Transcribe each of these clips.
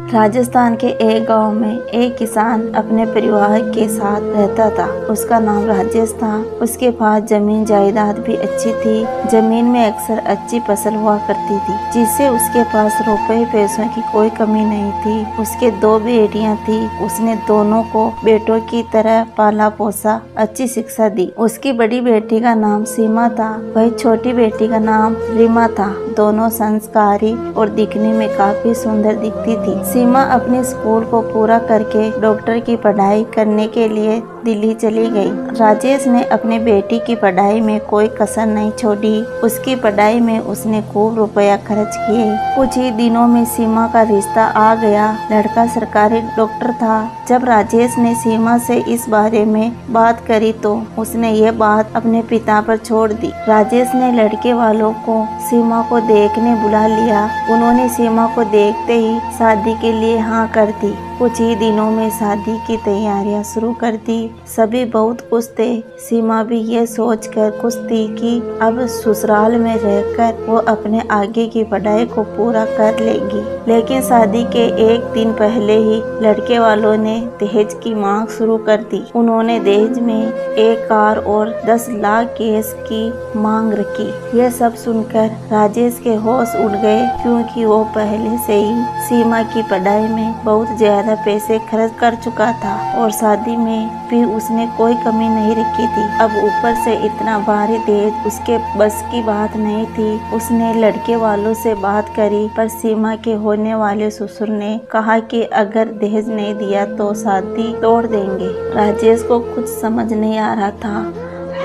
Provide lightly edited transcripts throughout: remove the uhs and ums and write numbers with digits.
राजस्थान के एक गांव में एक किसान अपने परिवार के साथ रहता था। उसका नाम राजेश था। उसके पास जमीन जायदाद भी अच्छी थी। जमीन में अक्सर अच्छी फसल हुआ करती थी, जिससे उसके पास रुपए पैसों की कोई कमी नहीं थी। उसके 2 बेटियां थी। उसने दोनों को बेटों की तरह पाला पोसा, अच्छी शिक्षा दी। उसकी बड़ी बेटी का नाम सीमा था, वही छोटी बेटी का नाम रीमा था। दोनों संस्कारी और दिखने में काफी सुंदर दिखती थी। सीमा अपने स्कूल को पूरा करके डॉक्टर की पढ़ाई करने के लिए दिल्ली चली गई। राजेश ने अपने बेटी की पढ़ाई में कोई कसर नहीं छोड़ी। उसकी पढ़ाई में उसने खूब रुपया खर्च किए। कुछ ही दिनों में सीमा का रिश्ता आ गया। लड़का सरकारी डॉक्टर था। जब राजेश ने सीमा से इस बारे में बात करी तो उसने ये बात अपने पिता पर छोड़ दी। राजेश ने लड़के वालों को सीमा को देखने बुला लिया। उन्होंने सीमा को देखते ही शादी के लिए हाँ कर दी। कुछ ही दिनों में शादी की तैयारियां शुरू कर दी। सभी बहुत खुश थे। सीमा भी ये सोचकर खुश थी कि अब ससुराल में रहकर वो अपने आगे की पढ़ाई को पूरा कर लेगी। लेकिन शादी के एक दिन पहले ही लड़के वालों ने दहेज की मांग शुरू कर दी। उन्होंने दहेज में 1 कार और 10 लाख कैश की मांग रखी। यह सब सुनकर राजेश के होश उड़ गए, क्योंकि वो पहले से ही सीमा की पढ़ाई में बहुत ज्यादा पैसे खर्च कर चुका था और शादी में भी उसने कोई कमी नहीं रखी थी। अब ऊपर से इतना भारी दहेज उसके बस की बात नहीं थी। उसने लड़के वालों से बात करी, पर सीमा के होने वाले ससुर ने कहा कि अगर दहेज नहीं दिया तो शादी तोड़ देंगे। राजेश को कुछ समझ नहीं आ रहा था।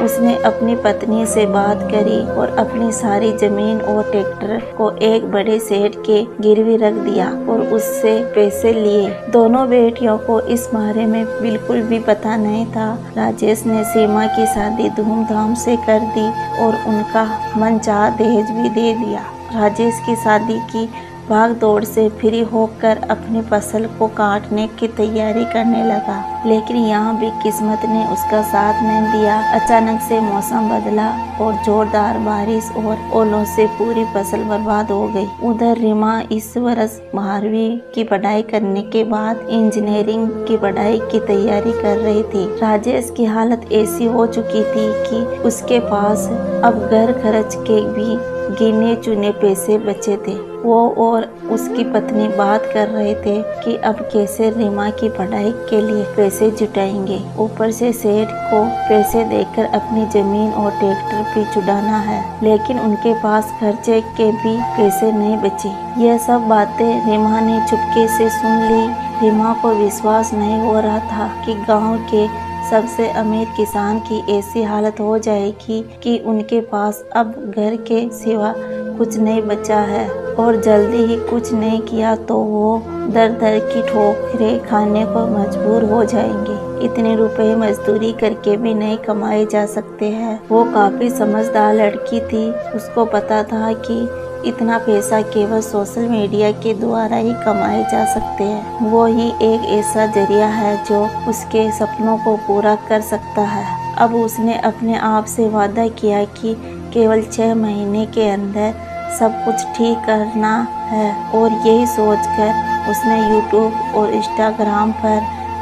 उसने अपनी पत्नी से बात करी और अपनी सारी जमीन और ट्रैक्टर को एक बड़े सेठ के गिरवी रख दिया और उससे पैसे लिए। दोनों बेटियों को इस बारे में बिल्कुल भी पता नहीं था। राजेश ने सीमा की शादी धूमधाम से कर दी और उनका मनचाहा दहेज भी दे दिया। राजेश की शादी की भाग दौड़ से फ्री होकर अपनी फसल को काटने की तैयारी करने लगा। लेकिन यहाँ भी किस्मत ने उसका साथ नहीं दिया। अचानक से मौसम बदला और जोरदार बारिश और ओलों से पूरी फसल बर्बाद हो गई। उधर रीमा इस वर्ष 12वीं की पढ़ाई करने के बाद इंजीनियरिंग की पढ़ाई की तैयारी कर रही थी। राजेश की हालत ऐसी हो चुकी थी कि उसके पास अब घर खर्च के भी गिने चुने पैसे बचे थे। वो और उसकी पत्नी बात कर रहे थे कि अब कैसे रीमा की पढ़ाई के लिए पैसे जुटाएंगे। ऊपर से सेठ को पैसे देकर अपनी जमीन और ट्रैक्टर भी छुड़ाना है, लेकिन उनके पास खर्चे के भी पैसे नहीं बचे। यह सब बातें रीमा ने चुपके से सुन ली। रीमा को विश्वास नहीं हो रहा था कि गाँव के सबसे अमीर किसान की ऐसी हालत हो जाएगी कि उनके पास अब घर के सिवा कुछ नहीं बचा है और जल्दी ही कुछ नहीं किया तो वो दर दर की ठोकरें खाने को मजबूर हो जाएंगे। इतने रुपए मजदूरी करके भी नहीं कमाए जा सकते हैं। वो काफी समझदार लड़की थी। उसको पता था कि इतना पैसा केवल सोशल मीडिया के द्वारा ही कमाए जा सकते हैं। वो ही एक ऐसा जरिया है जो उसके सपनों को पूरा कर सकता है। अब उसने अपने आप से वादा किया कि केवल 6 महीने के अंदर सब कुछ ठीक करना है और यही सोचकर उसने यूट्यूब और इंस्टाग्राम पर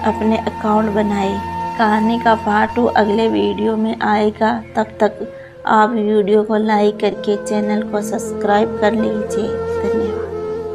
अपने अकाउंट बनाए। कहानी का पार्ट 2 अगले वीडियो में आएगा। तब तक आप वीडियो को लाइक करके चैनल को सब्सक्राइब कर लीजिए। धन्यवाद।